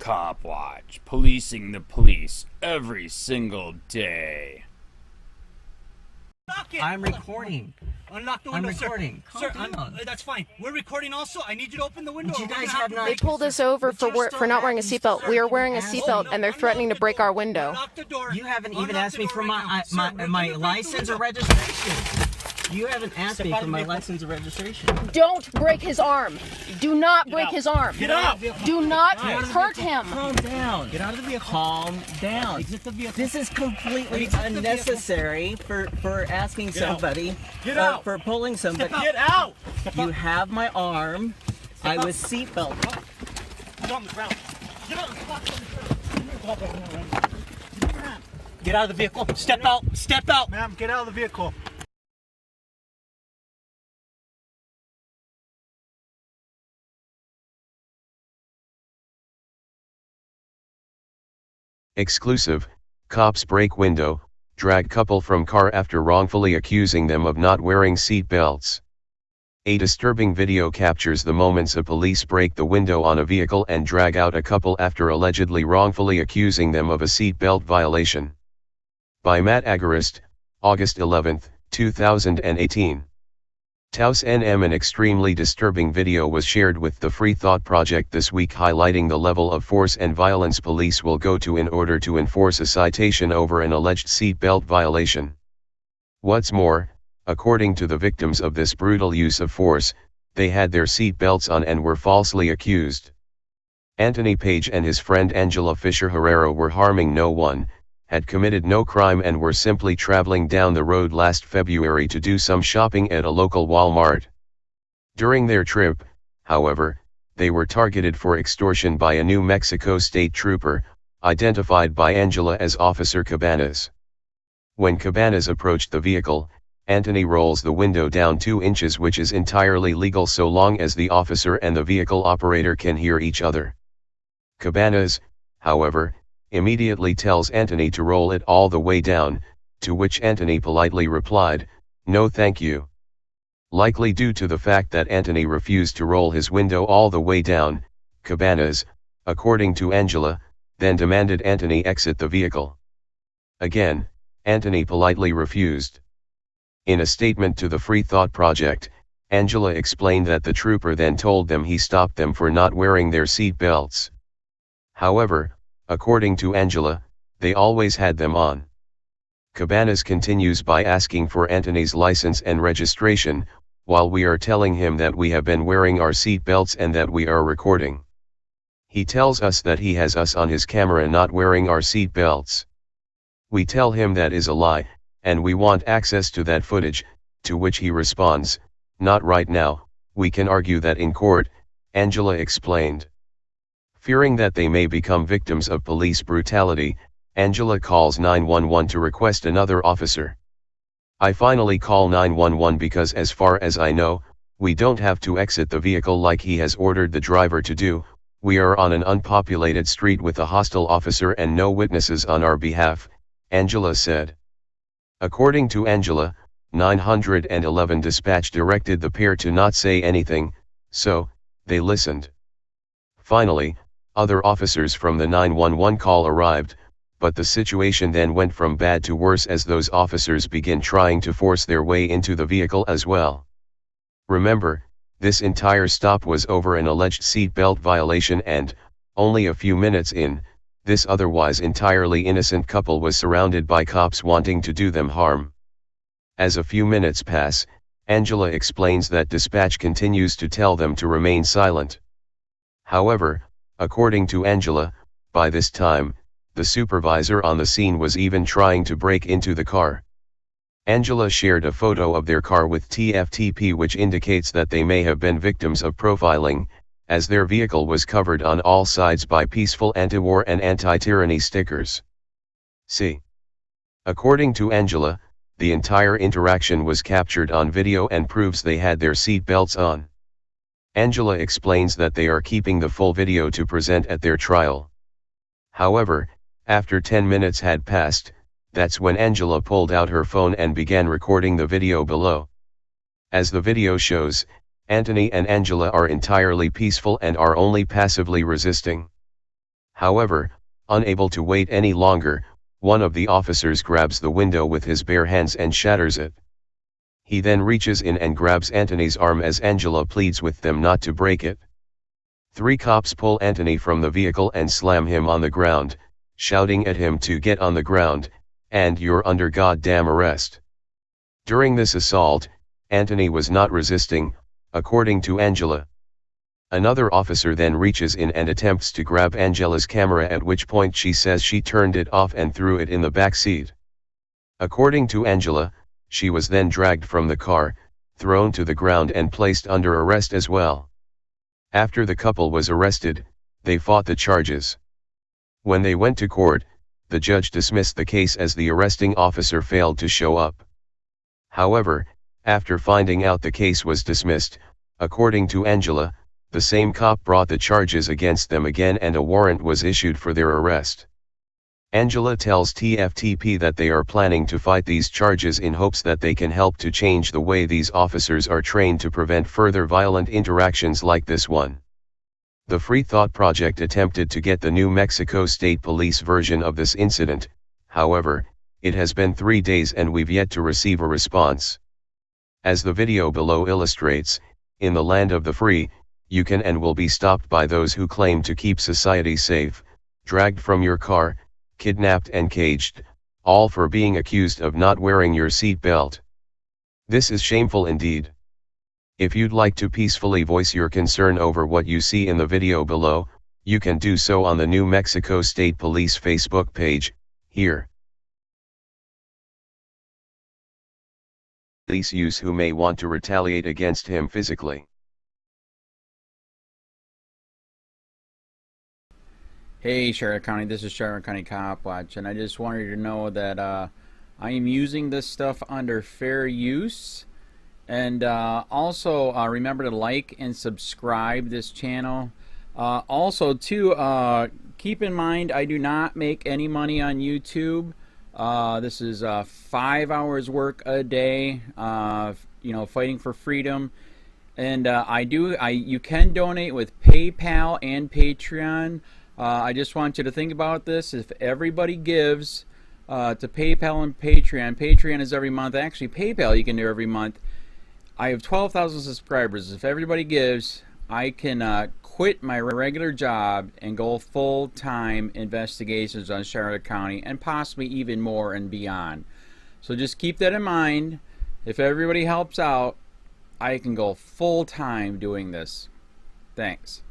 COPWATCH, policing the police every single day. I'm recording. Unlock the window, I'm recording. Sir, that's fine. We're recording also. I need you to open the window. You guys have not. They pulled us over for not wearing a seatbelt. We are wearing a seatbelt, and they're threatening to break our window. You haven't even asked me for my license or registration. You haven't asked me for my license or registration. Don't break his arm. Do not break his arm. Get out! Do not hurt him. Calm down. Get out of the vehicle. Calm down. Exit the vehicle. This is completely unnecessary for asking somebody. Get out. For pulling somebody. Get out! You have my arm. I was seatbelt. Get on the ground. Get on the ground. Get out of the vehicle. Step out. Step out. Ma'am, get out of the vehicle. Exclusive, cops break window, drag couple from car after wrongfully accusing them of not wearing seat belts. A disturbing video captures the moments a police break the window on a vehicle and drag out a couple after allegedly wrongfully accusing them of a seat belt violation. By Matt Agarist, August 11, 2018. Taos NM. An extremely disturbing video was shared with the Free Thought Project this week, highlighting the level of force and violence police will go to in order to enforce a citation over an alleged seat belt violation. What's more, according to the victims of this brutal use of force, they had their seat belts on and were falsely accused. Anthony Page and his friend Angela Fisher Herrera were harming no one, had committed no crime, and were simply traveling down the road last February to do some shopping at a local Walmart. During their trip, however, they were targeted for extortion by a New Mexico state trooper, identified by Angela as Officer Cabanas. When Cabanas approached the vehicle, Anthony rolls the window down 2 inches, which is entirely legal so long as the officer and the vehicle operator can hear each other. Cabanas, however, immediately tells Anthony to roll it all the way down, to which Anthony politely replied, "No thank you." Likely due to the fact that Anthony refused to roll his window all the way down, Cabanas, according to Angela, then demanded Anthony exit the vehicle. Again, Anthony politely refused. In a statement to the Free Thought Project, Angela explained that the trooper then told them he stopped them for not wearing their seat belts. However, according to Angela, they always had them on. Cabanas continues by asking for Anthony's license and registration, while we are telling him that we have been wearing our seat belts and that we are recording. He tells us that he has us on his camera not wearing our seat belts. We tell him that is a lie, and we want access to that footage, to which he responds, "Not right now, we can argue that in court," Angela explained. Fearing that they may become victims of police brutality, Angela calls 911 to request another officer. "I finally call 911 because as far as I know, we don't have to exit the vehicle like he has ordered the driver to do. We are on an unpopulated street with a hostile officer and no witnesses on our behalf," Angela said. According to Angela, 911 dispatch directed the pair to not say anything, so they listened. Finally, other officers from the 911 call arrived, but the situation then went from bad to worse as those officers began trying to force their way into the vehicle as well. Remember, this entire stop was over an alleged seat belt violation, and, only a few minutes in, this otherwise entirely innocent couple was surrounded by cops wanting to do them harm. As a few minutes pass, Angela explains that dispatch continues to tell them to remain silent. However, according to Angela, by this time, the supervisor on the scene was even trying to break into the car. Angela shared a photo of their car with TFTP, which indicates that they may have been victims of profiling, as their vehicle was covered on all sides by peaceful anti-war and anti-tyranny stickers. See. According to Angela, the entire interaction was captured on video and proves they had their seat belts on. Angela explains that they are keeping the full video to present at their trial. However, after 10 minutes had passed, that's when Angela pulled out her phone and began recording the video below. As the video shows, Anthony and Angela are entirely peaceful and are only passively resisting. However, unable to wait any longer, one of the officers grabs the window with his bare hands and shatters it. He then reaches in and grabs Anthony's arm as Angela pleads with them not to break it. 3 cops pull Anthony from the vehicle and slam him on the ground, shouting at him to get on the ground, and "You're under goddamn arrest." During this assault, Anthony was not resisting, according to Angela. Another officer then reaches in and attempts to grab Angela's camera, at which point she says she turned it off and threw it in the back seat. According to Angela, she was then dragged from the car, thrown to the ground and placed under arrest as well. After the couple was arrested, they fought the charges. When they went to court, the judge dismissed the case as the arresting officer failed to show up. However, after finding out the case was dismissed, according to Angela, the same cop brought the charges against them again and a warrant was issued for their arrest. Angela tells TFTP that they are planning to fight these charges in hopes that they can help to change the way these officers are trained to prevent further violent interactions like this one. The Free Thought Project attempted to get the New Mexico State Police version of this incident, however, it has been 3 days and we've yet to receive a response. As the video below illustrates, in the land of the free, you can and will be stopped by those who claim to keep society safe, dragged from your car, kidnapped and caged, all for being accused of not wearing your seat belt. This is shameful indeed. If you'd like to peacefully voice your concern over what you see in the video below, you can do so on the New Mexico State Police Facebook page, here. Police use who may want to retaliate against him physically. Hey Charlotte County, this is Charlotte County COPWATCH, and I just wanted you to know that I am using this stuff under fair use. And also remember to like and subscribe this channel. Also too, keep in mind I do not make any money on YouTube. This is 5 hours work a day, you know, fighting for freedom. And you can donate with PayPal and Patreon. I just want you to think about this. If everybody gives to PayPal and Patreon, Patreon is every month. Actually, PayPal you can do every month. I have 12,000 subscribers. If everybody gives, I can quit my regular job and go full-time investigations on Charlotte County and possibly even more and beyond. So just keep that in mind. If everybody helps out, I can go full-time doing this. Thanks.